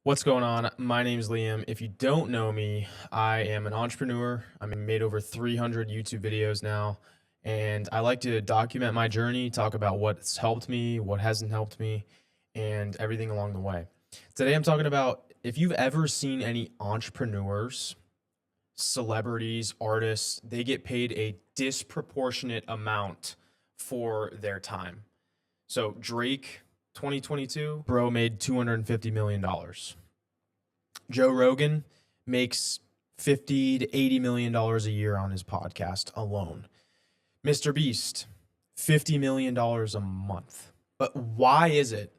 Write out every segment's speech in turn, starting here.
What's going on? My name is Liam. If you don't know me, I am an entrepreneur. I made over 300 YouTube videos now, and I like to document my journey, talk about what's helped me, what hasn't helped me, and everything along the way. Today, I'm talking about if you've ever seen any entrepreneurs, celebrities, artists, they get paid a disproportionate amount for their time. So, Drake, 2022, bro made $250 million. Joe Rogan makes 50 to 80 million dollars a year on his podcast alone. MrBeast, $50 million a month. But why is it?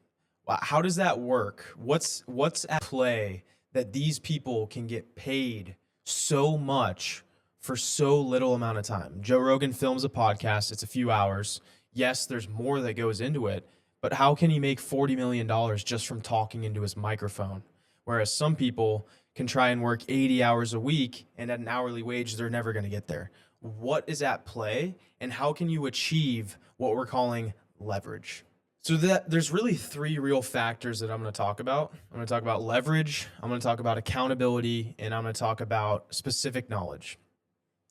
How does that work? What's at play that these people can get paid so much for so little amount of time? Joe Rogan films a podcast, it's a few hours. Yes, there's more that goes into it, but how can he make $40 million just from talking into his microphone? Whereas some people can try and work 80 hours a week and at an hourly wage, they're never going to get there. What is at play and how can you achieve what we're calling leverage? So there's really three real factors that I'm going to talk about. I'm going to talk about leverage, I'm going to talk about accountability, and I'm going to talk about specific knowledge.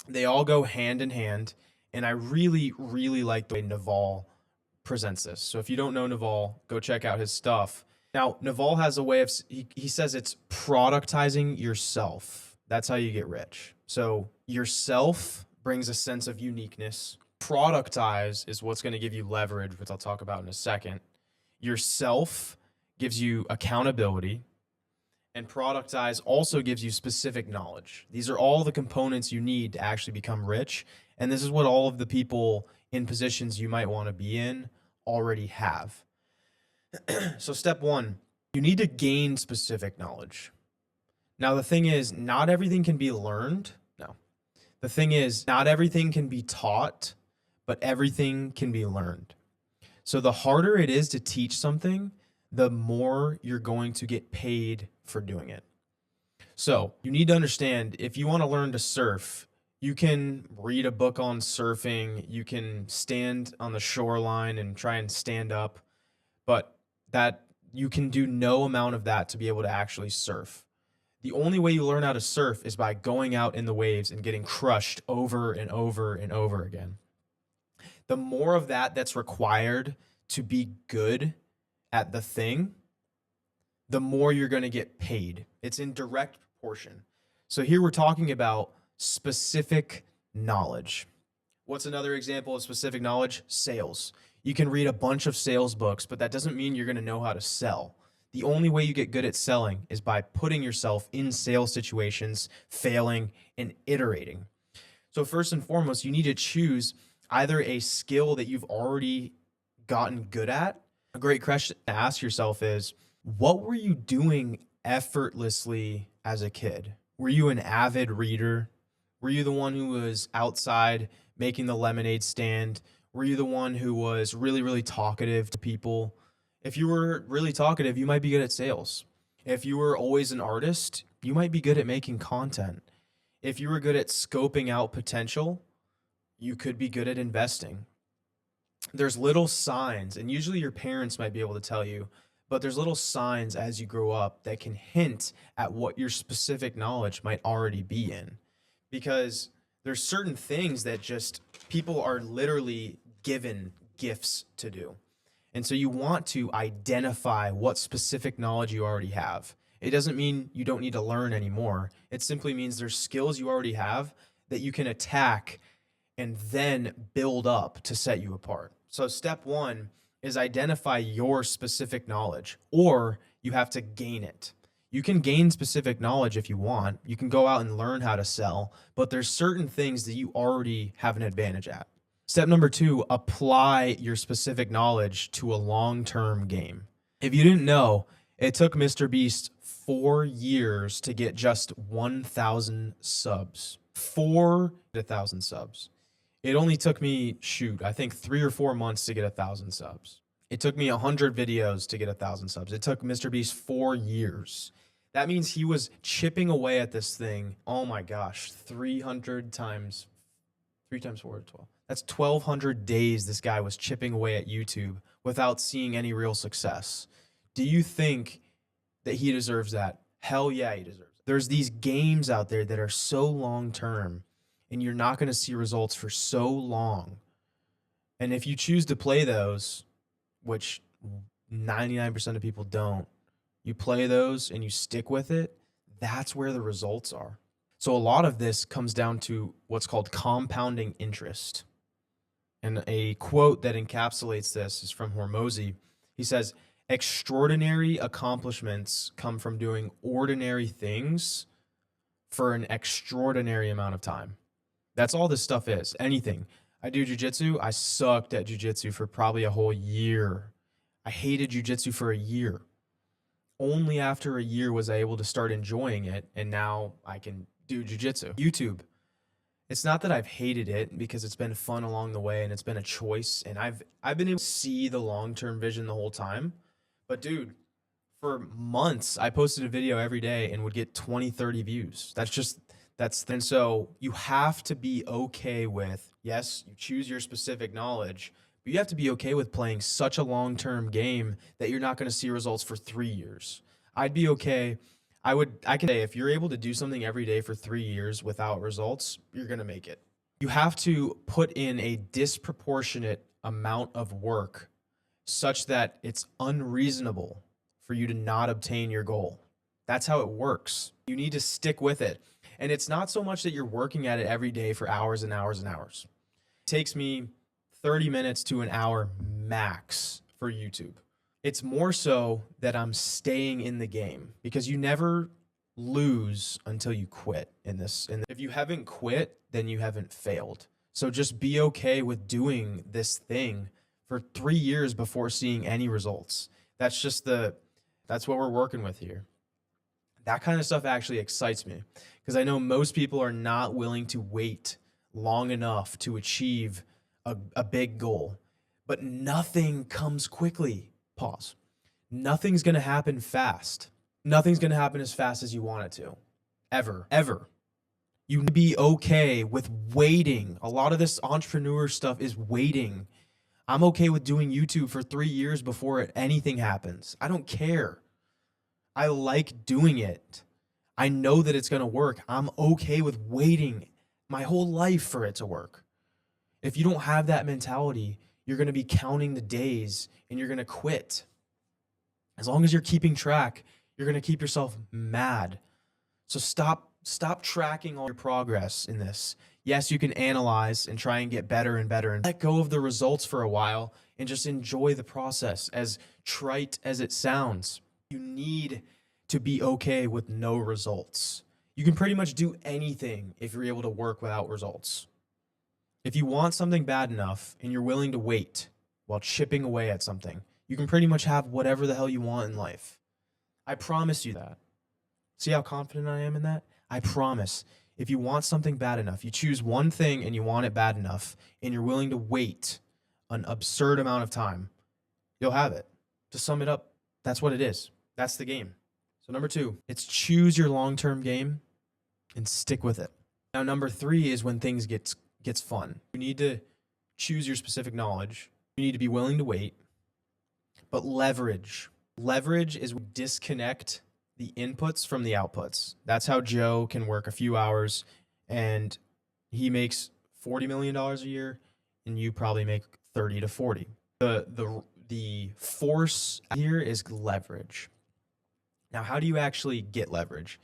They all go hand in hand, and I really, really like the way Naval presents this. So if you don't know Naval, go check out his stuff. Now, Naval has a way of, he says it's productizing yourself. That's how you get rich. So yourself brings a sense of uniqueness. Productize is what's going to give you leverage, which I'll talk about in a second. Yourself gives you accountability. And productize also gives you specific knowledge. These are all the components you need to actually become rich. And this is what all of the people in positions you might want to be in already have. So step one, you need to gain specific knowledge. Now, the thing is, not everything can be learned. No. The thing is, not everything can be taught, but everything can be learned. So the harder it is to teach something, the more you're going to get paid for doing it. So you need to understand, if you want to learn to surf, you can read a book on surfing, you can stand on the shoreline and try and stand up, but that you can do no amount of that to be able to actually surf. The only way you learn how to surf is by going out in the waves and getting crushed over and over and over again. The more of that that's required to be good at the thing, the more you're going to get paid. It's in direct proportion. So here we're talking about specific knowledge. What's another example of specific knowledge? Sales. You can read a bunch of sales books, but that doesn't mean you're going to know how to sell. The only way you get good at selling is by putting yourself in sales situations, failing, and iterating. So first and foremost, you need to choose either a skill that you've already gotten good at. A great question to ask yourself is, what were you doing effortlessly as a kid? Were you an avid reader? Were you the one who was outside making the lemonade stand? Were you the one who was really, really talkative to people? If you were really talkative, you might be good at sales. If you were always an artist, you might be good at making content. If you were good at scoping out potential, you could be good at investing. There's little signs, and usually your parents might be able to tell you, but there's little signs as you grow up that can hint at what your specific knowledge might already be in. Because there's certain things that just people are literally given gifts to do. And so you want to identify what specific knowledge you already have. It doesn't mean you don't need to learn anymore. It simply means there's skills you already have that you can attack and then build up to set you apart. So step one is identify your specific knowledge, or you have to gain it. You can gain specific knowledge if you want. You can go out and learn how to sell, but there's certain things that you already have an advantage at. Step number two, apply your specific knowledge to a long-term game. If you didn't know, it took MrBeast 4 years to get just 1,000 subs. 1,000 subs. It only took me, I think 3 or 4 months to get 1,000 subs. It took me 100 videos to get 1,000 subs. It took MrBeast 4 years. That means he was chipping away at this thing. Oh my gosh, 300 times 3 times 4 is 12. That's 1,200 days this guy was chipping away at YouTube without seeing any real success. Do you think that he deserves that. Hell yeah, he deserves it. There's these games out there that are so long term, and you're not going to see results for so long. And if you choose to play those, which 99% of people don't, you play those and you stick with it, that's where the results are. So a lot of this comes down to what's called compounding interest. And a quote that encapsulates this is from Hormozy. He says, extraordinary accomplishments come from doing ordinary things for an extraordinary amount of time. That's all this stuff is. Anything. I do jujitsu. I sucked at jujitsu for probably a whole year. I hated jujitsu for a year. Only after a year was I able to start enjoying it, and now I can do jujitsu. YouTube. It's not that I've hated it, because it's been fun along the way and it's been a choice, and I've been able to see the long-term vision the whole time. But dude, for months I posted a video every day and would get 20, 30 views. And so you have to be okay with, yes, you choose your specific knowledge, but you have to be okay with playing such a long-term game that you're not going to see results for 3 years. I'd be okay. I can say if you're able to do something every day for 3 years without results, you're going to make it. You have to put in a disproportionate amount of work such that it's unreasonable for you to not obtain your goal. That's how it works. You need to stick with it. And it's not so much that you're working at it every day for hours and hours and hours. It takes me 30 minutes to an hour max for YouTube. It's more so that I'm staying in the game, because you never lose until you quit in this. And if you haven't quit, then you haven't failed. So just be okay with doing this thing for 3 years before seeing any results. That's what we're working with here. That kind of stuff actually excites me, because I know most people are not willing to wait long enough to achieve a big goal. But nothing comes quickly. Pause. Nothing's going to happen fast. Nothing's going to happen as fast as you want it to. Ever. Ever. You need to be okay with waiting. A lot of this entrepreneur stuff is waiting. I'm okay with doing YouTube for 3 years before anything happens. I don't care. I like doing it. I know that it's going to work. I'm okay with waiting my whole life for it to work. If you don't have that mentality, you're going to be counting the days and you're going to quit. As long as you're keeping track, you're going to keep yourself mad. So stop tracking all your progress in this. Yes, you can analyze and try and get better and better, and let go of the results for a while and just enjoy the process, as trite as it sounds. You need to be okay with no results. You can pretty much do anything if you're able to work without results. If you want something bad enough and you're willing to wait while chipping away at something, you can pretty much have whatever the hell you want in life. I promise you that. See how confident I am in that? I promise. If you want something bad enough, you choose one thing and you want it bad enough, and you're willing to wait an absurd amount of time, you'll have it. To sum it up, that's what it is. That's the game. So number 2, it's choose your long-term game and stick with it. Now, number 3 is when things gets fun. You need to choose your specific knowledge. You need to be willing to wait. But leverage. Leverage is disconnect the inputs from the outputs. That's how Joe can work a few hours and he makes $40 million a year, and you probably make 30 to 40. The force here is leverage. Now, how do you actually get leverage?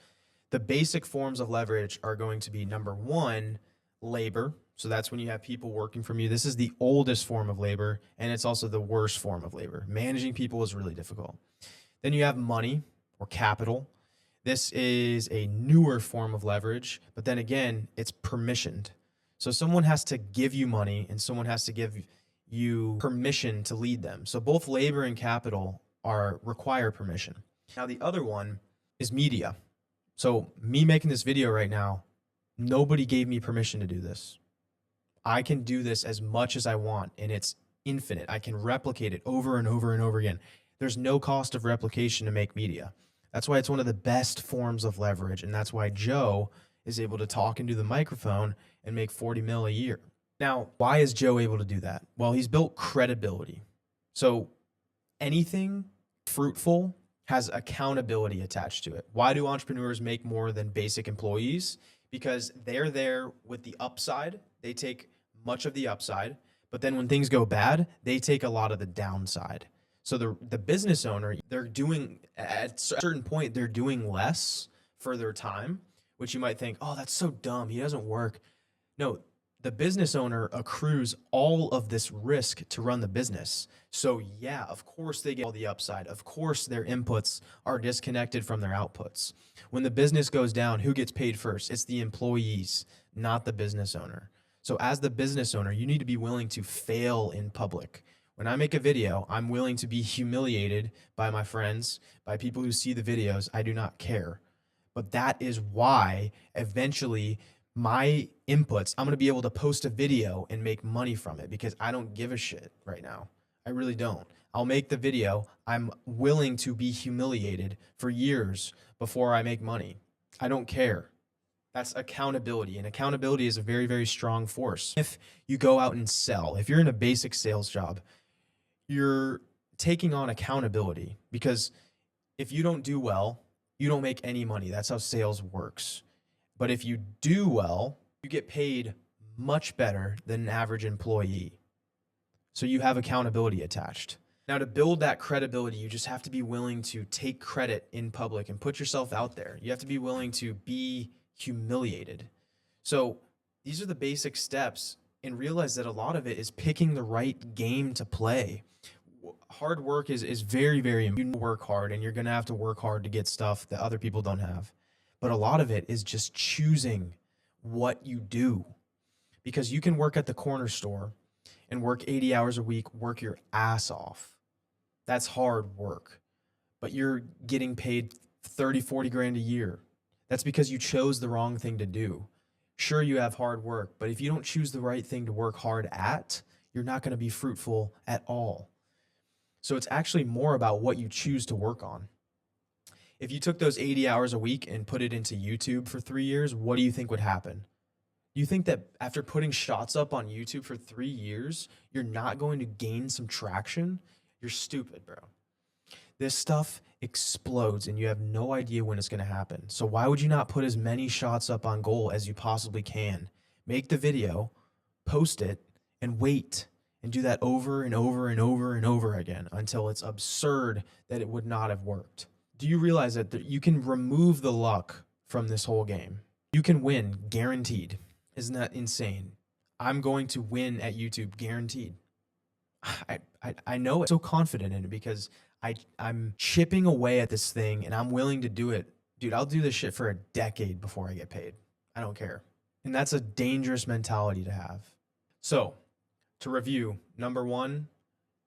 The basic forms of leverage are going to be, number 1, labor. So that's when you have people working from you. This is the oldest form of labor, and it's also the worst form of labor. Managing people is really difficult. Then you have money or capital. This is a newer form of leverage, but then again, it's permissioned. So someone has to give you money and someone has to give you permission to lead them. So both labor and capital require permission. Now the other one is media. So me making this video right now, nobody gave me permission to do this. I can do this as much as I want, and it's infinite. I can replicate it over and over and over again. There's no cost of replication to make media. That's why it's one of the best forms of leverage, and that's why Joe is able to talk into the microphone and make 40 mil a year. Now, why is Joe able to do that? Well, he's built credibility. So anything fruitful has accountability attached to it. Why do entrepreneurs make more than basic employees? Because they're there with the upside. They take much of the upside, but then when things go bad, they take a lot of the downside. So the business owner, they're doing at a certain point, they're doing less for their time, which you might think, oh, that's so dumb. He doesn't work. No, the business owner accrues all of this risk to run the business. So yeah, of course they get all the upside. Of course their inputs are disconnected from their outputs. When the business goes down, who gets paid first? It's the employees, not the business owner. So as the business owner, you need to be willing to fail in public. When I make a video, I'm willing to be humiliated by my friends, by people who see the videos. I do not care. But that is why eventually my inputs, I'm going to be able to post a video and make money from it because I don't give a shit right now. I really don't. I'll make the video. I'm willing to be humiliated for years before I make money. I don't care. That's accountability. And accountability is a very, very strong force. If you go out and sell, if you're in a basic sales job, you're taking on accountability because if you don't do well, you don't make any money. That's how sales works. But if you do well, you get paid much better than an average employee. So you have accountability attached. Now, to build that credibility, you just have to be willing to take credit in public and put yourself out there. You have to be willing to be humiliated. So these are the basic steps, and realize that a lot of it is picking the right game to play. Hard work is very, very important. You work hard, and you're going to have to work hard to get stuff that other people don't have. But a lot of it is just choosing what you do, because you can work at the corner store and work 80 hours a week, work your ass off. That's hard work, but you're getting paid 30, 40 grand a year. That's because you chose the wrong thing to do. Sure, you have hard work, but if you don't choose the right thing to work hard at, you're not going to be fruitful at all. So it's actually more about what you choose to work on. If you took those 80 hours a week and put it into YouTube for 3 years, what do you think would happen? You think that after putting shots up on YouTube for 3 years, you're not going to gain some traction? You're stupid, bro. This stuff explodes and you have no idea when it's going to happen. So why would you not put as many shots up on goal as you possibly can? Make the video, post it, and wait. And do that over and over and over and over again until it's absurd that it would not have worked. Do you realize that you can remove the luck from this whole game? You can win, guaranteed. Isn't that insane? I'm going to win at YouTube, guaranteed. I know it. I'm so confident in it because I'm chipping away at this thing and I'm willing to do it. Dude, I'll do this shit for a decade before I get paid. I don't care. And that's a dangerous mentality to have. So, to review, number one,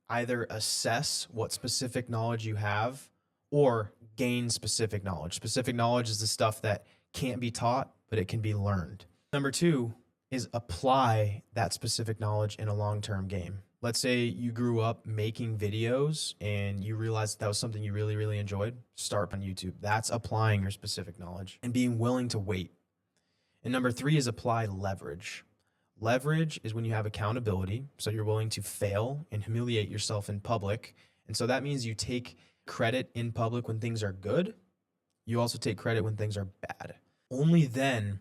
either assess what specific knowledge you have or gain specific knowledge. Specific knowledge is the stuff that can't be taught, but it can be learned. Number two is apply that specific knowledge in a long-term game. Let's say you grew up making videos and you realized that was something you really, really enjoyed. Start on YouTube. That's applying your specific knowledge and being willing to wait. And number three is apply leverage. Leverage is when you have accountability. So you're willing to fail and humiliate yourself in public. And so that means you take credit in public when things are good. You also take credit when things are bad. Only then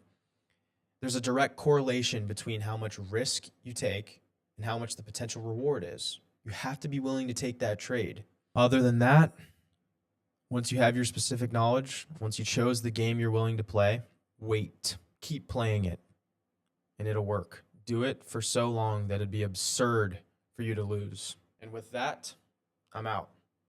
there's a direct correlation between how much risk you take and how much the potential reward is. You have to be willing to take that trade. Other than that, once you have your specific knowledge, once you chose the game you're willing to play, wait. Keep playing it, and it'll work. Do it for so long that it'd be absurd for you to lose. And with that, I'm out.